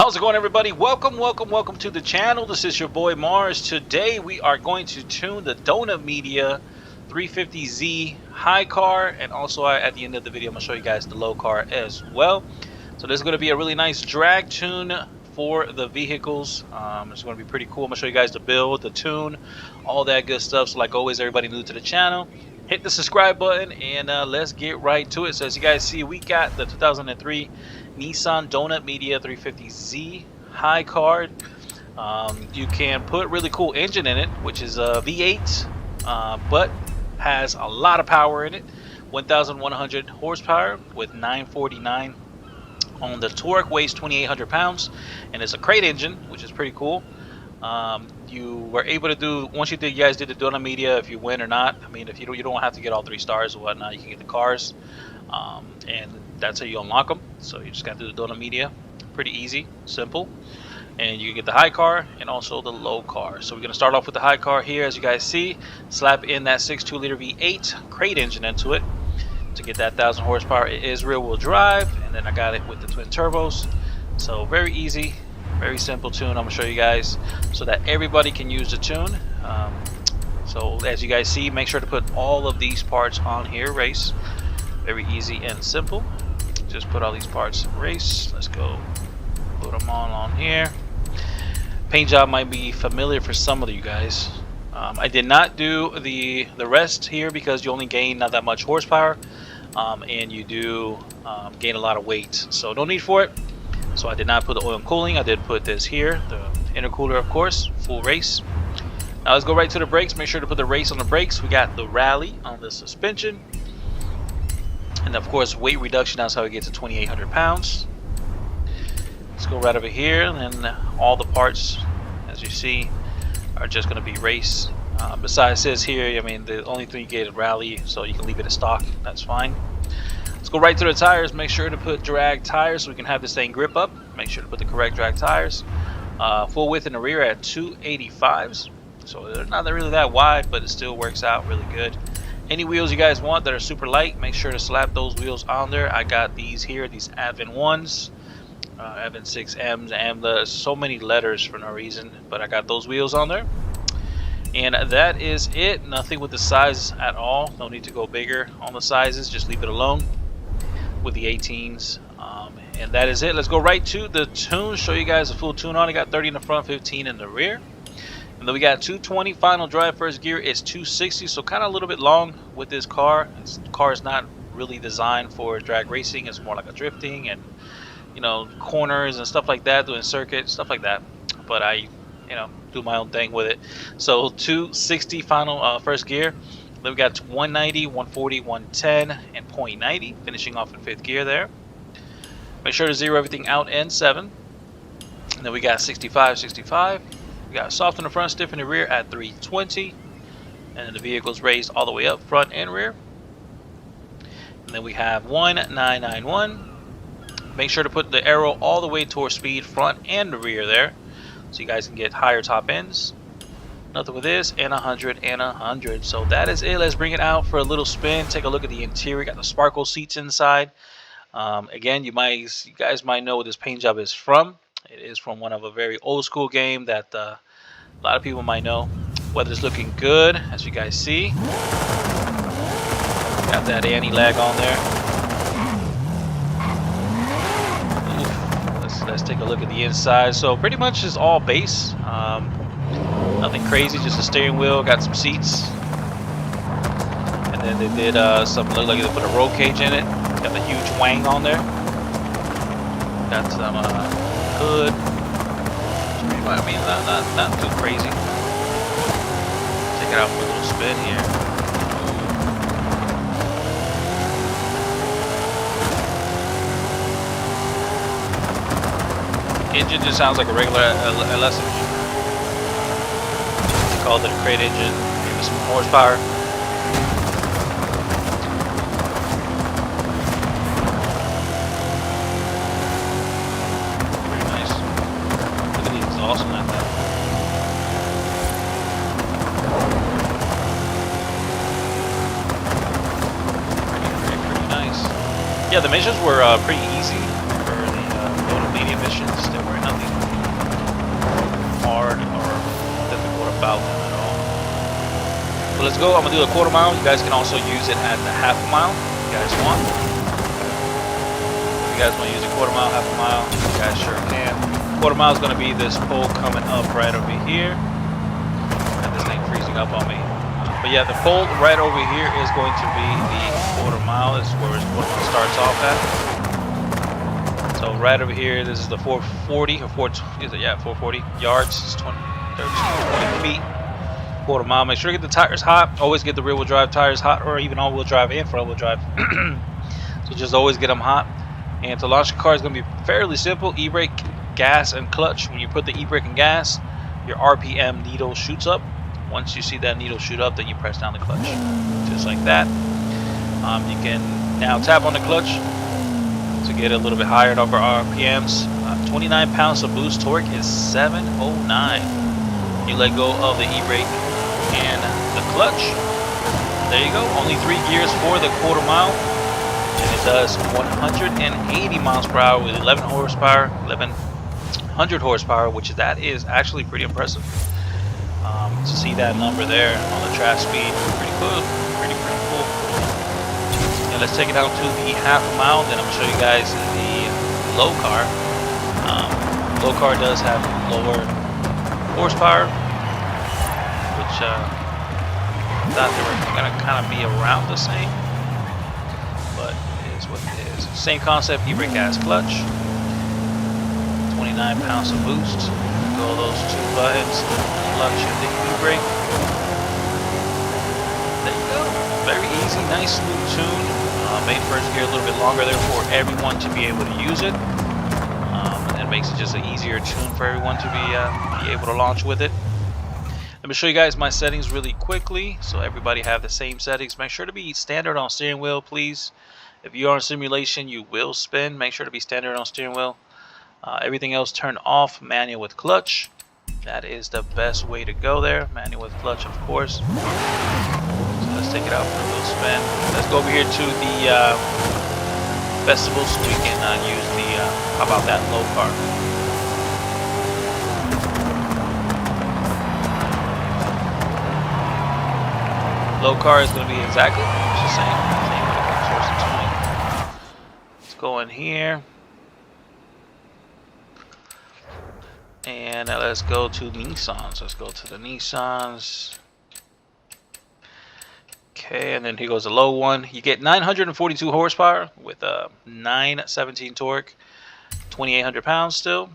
How's it going, everybody? Welcome to the channel. This is your boy Mars. Today we are going to tune the Donut Media 350Z high car, and also at the end of the video I'm going to show you guys the low car as well. So this is going to be a really nice drag tune for the vehicles. It's going to be pretty cool. I'm going to show you guys the build, the tune, all that good stuff. So like always, everybody new to the channel, hit the subscribe button and let's get right to it. So as you guys see, we got the 2003 NISSAN Donut Media 350Z high card. You can put really cool engine in it, which is a V8, but has a lot of power in it. 1,100 horsepower with 949 on the torque, weighs 2,800 pounds, and it's a crate engine, which is pretty cool. You were able to do, once you guys did the Donut Media, if you win or not, I mean, if you don't have to get all 3 stars or whatnot, you can get the cars, and that's how you unlock them. So you just got to do the Donut Media, pretty easy, simple, and you get the high car and also the low car. So we're going to start off with the high car here. As you guys see, slap in that 6.2 liter V8 crate engine into it to get that 1,000 horsepower. It is rear wheel drive, and then I got it with the twin turbos. So very easy, very simple tune. I'm going to show you guys so that everybody can use the tune. So as you guys see, make sure to put all of these parts on here, race. Very easy and simple. Just put all these parts in race. Let's go put them on here. Paint job might be familiar for some of you guys. I did not do the rest here because you only gain not that much horsepower, and you do gain a lot of weight, so no need for it. So I did not put the oil and cooling. I did put this here, the intercooler, of course, full race. Now let's go right to the brakes. Make sure to put the race on the brakes. We got the rally on the suspension, and of course weight reduction. That's how we get to 2,800 pounds. Let's go right over here, and then all the parts, as you see, are just going to be race. Besides this here, I mean, the only thing you get is rally, so you can leave it as stock. That's fine. Let's go right to the tires. Make sure to put drag tires so we can have this thing grip up. Make sure to put the correct drag tires. Full width in the rear at 285s. So they're not really that wide, but it still works out really good. Any wheels you guys want that are super light, make sure to slap those wheels on there. I got these here, these Advent 1s. Advent 6Ms, and so many letters for no reason, but I got those wheels on there. And that is it. Nothing with the size at all. No need to go bigger on the sizes. Just leave it alone with the 18s. And that is it. Let's go right to the tune. Show you guys a full tune on it. Got 30 in the front, 15 in the rear. And then we got 220 final drive. First gear is 260, so kind of a little bit long with this car. This car is not really designed for drag racing. It's more like a drifting and, you know, corners and stuff like that, doing circuit stuff like that. But I, you know, do my own thing with it. So 260 final first gear. Then we got 190, 140, 110, and 0.90, finishing off in 5th gear there. Make sure to zero everything out N7. And then we got 65, 65. We got soft in the front, stiff in the rear at 320. And then the vehicle's raised all the way up, front and rear. And then we have 1991. Make sure to put the arrow all the way towards speed, front and the rear there, so you guys can get higher top ends. Nothing with this, and 100 and 100. So that is it. Let's bring it out for a little spin. Take a look at the interior. Got the sparkle seats inside. Again, you guys might know what this paint job is from. It is from one of a very old school game that a lot of people might know. Weather's looking good, as you guys see. Got that anti-lag on there. Let's take a look at the inside. So pretty much is all base. Nothing crazy, just a steering wheel. Got some seats, and then they did something look like they put a roll cage in it. Got the huge wang on there. Got some hood. I mean, not too crazy. Take it out for a little spin here. Engine just sounds like a regular LS engine. They called it a crate engine. Give it some horsepower. Pretty nice. Look at the exhaust on that thing. Pretty nice. Yeah, the missions were pretty easy for the Donut Media. emissions. They were nothing hard or difficult about them at all. So let's go. I'm gonna do a quarter mile. You guys can also use it at the half a mile if you guys want. If you guys want to use a quarter mile, half a mile, you guys sure can. Quarter mile is gonna be this pole coming up right over here. And this thing freezing up on me. But yeah, the pole right over here is going to be the quarter mile. This is where quarter mile starts off at. So right over here, this is the 440 or 440 yards. It's 20 feet. Quarter mile. Make sure to get the tires hot. Always get the rear wheel drive tires hot, or even all wheel drive and front wheel drive. So just always get them hot. And to launch the car is going to be fairly simple. E-brake, gas, and clutch. When you put the e-brake and gas, your RPM needle shoots up. Once you see that needle shoot up, then you press down the clutch, just like that. You can now tap on the clutch to get a little bit higher number of RPMs. 29 pounds of boost. Torque is 709. You let go of the e-brake and the clutch. There you go. Only 3 gears for the quarter mile, and it does 180 miles per hour with 11 horsepower, 1100 horsepower, which that is actually pretty impressive. To see that number there on the track speed, pretty cool, pretty cool. And let's take it out to the half a mile. Then I'm gonna show you guys the low car. Low car does have lower horsepower, which thought they were gonna kind of be around the same, but it is what it is. Same concept, e-brake, gas, clutch. 29 pounds of boost. Go those two buttons, the clutch and the e-brake. There you go. Very easy, nice, smooth tune. Made first gear a little bit longer there for everyone to be able to use it. And it makes it just an easier tune for everyone to be able to launch with it. Let me show you guys my settings really quickly, so everybody have the same settings. Make sure to be standard on steering wheel, please. If you are in simulation, you will spin. Make sure to be standard on steering wheel. Everything else turn off, manual with clutch. That is the best way to go there. Manual with clutch, of course. So let's take it out for a little spin. Let's go over here to the festival so we can use the, how about that low car? Low car is going to be exactly the same when it comes towards the tuning. Let's go in here. And let's go to Nissans. Let's go to the Nissans. Okay, and then here goes the low one. You get 942 horsepower with a 917 torque, 2,800 pounds still.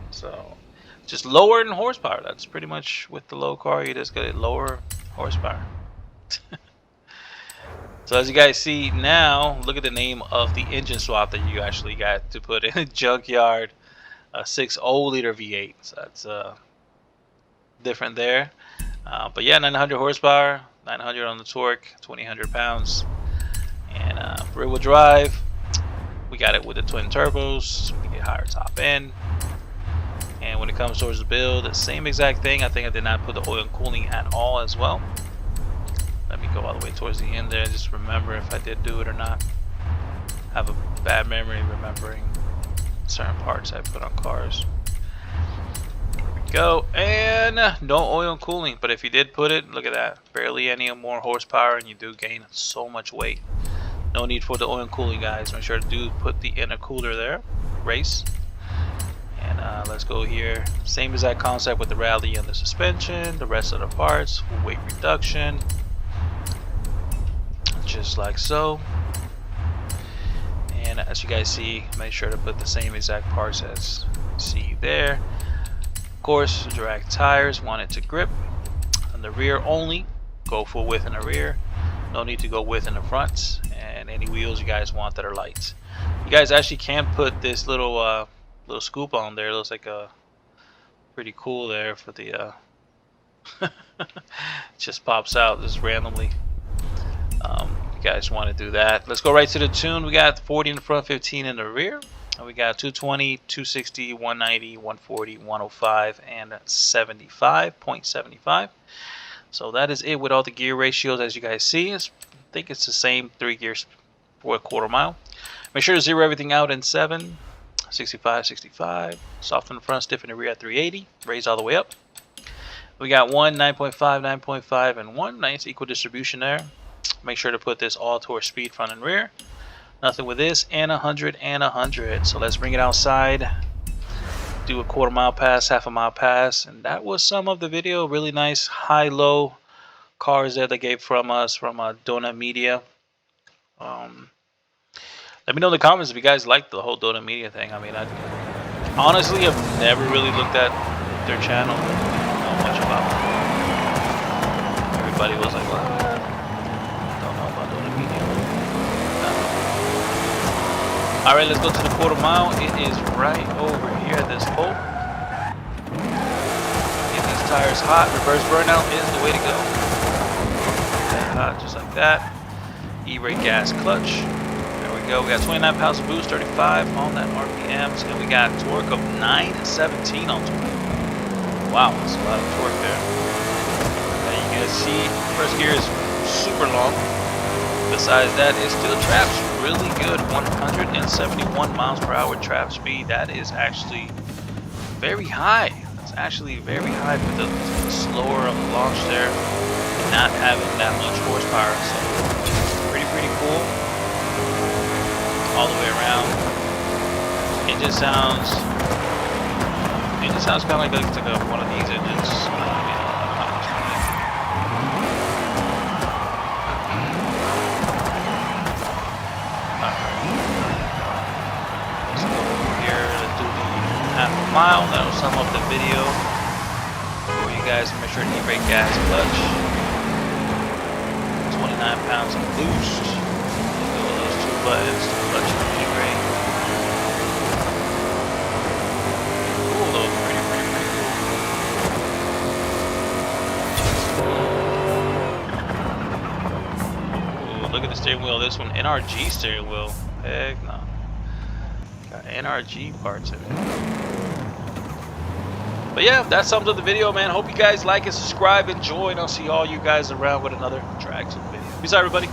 So just lower in horsepower. That's pretty much with the low car. You just get a lower horsepower. So as you guys see now, look at the name of the engine swap that you actually got to put in. Junkyard. A 6.0 liter V8, so that's different there. But yeah, 900 horsepower, 900 on the torque, 2,800 pounds, and rear wheel drive. We got it with the twin turbos, so we get higher top end. And when it comes towards the build, the same exact thing. I think I did not put the oil and cooling at all as well. Let me go all the way towards the end there, just remember if I did do it or not. I have a bad memory remembering certain parts I put on cars. There we go. And no oil and cooling, but if you did put it, look at that, barely any more horsepower, and you do gain so much weight. No need for the oil and cooling, guys. Make sure to do put the intercooler there. Race. And let's go here. Same exact concept with the rally and the suspension, the rest of the parts, full weight reduction, just like so. And as you guys see, make sure to put the same exact parts as you see there. Of course, drag tires, want it to grip. On the rear only, go full width in the rear. No need to go width in the front. And any wheels you guys want that are light. You guys actually can put this little little scoop on there. It looks like a pretty cool there for the just pops out just randomly. You guys want to do that. Let's go right to the tune. We got 40 in the front, 15 in the rear. And we got 220, 260, 190, 140, 105, and 75.75. So that is it with all the gear ratios. As you guys see, I think it's the same 3 gears for a quarter mile. Make sure to zero everything out in 7. 65, 65. Soft in the front, stiff in the rear at 380. Raised all the way up. We got 1, 9.5, 9.5, and 1. Nice equal distribution there. Make sure to put this all towards speed, front and rear. Nothing with this, and 100 and 100. So let's bring it outside. Do a quarter mile pass, half a mile pass, and that was some of the video. Really nice high-low cars that they gave from us from Donut Media. Let me know in the comments if you guys like the whole Donut Media thing. I mean, I honestly have never really looked at their channel. I don't know much about them. Everybody was like, what? Don't know about Donut Media. No. Alright, let's go to the quarter mile. It is right over here at this pole. Get these tires hot. Reverse burnout is the way to go. Okay, hot, just like that. E-brake gas clutch. There we go. We got 29 pounds of boost, 35 on that RPMs, and we got torque of 917 on 20. Wow, that's a lot of torque there. And you can see first gear is super long. Besides that, it still traps really good. 171 miles per hour trap speed. That is actually very high. It's actually very high for the slower of the launch there, and not having that much horsepower. So pretty cool. All the way around. It just sounds kind of like one of these engines. Half a mile. That'll sum up the video for you guys. Make sure to e-brake gas clutch. 29 pounds of boost. Those two buttons, clutch and e-brake. Cool though, pretty cool. Ooh, look at the steering wheel. This one, NRG steering wheel. Heck no. Got NRG parts in it. But yeah, that sums up the video, man. Hope you guys like it, subscribe, enjoy, and I'll see all you guys around with another Drag Zone video. Peace out, everybody.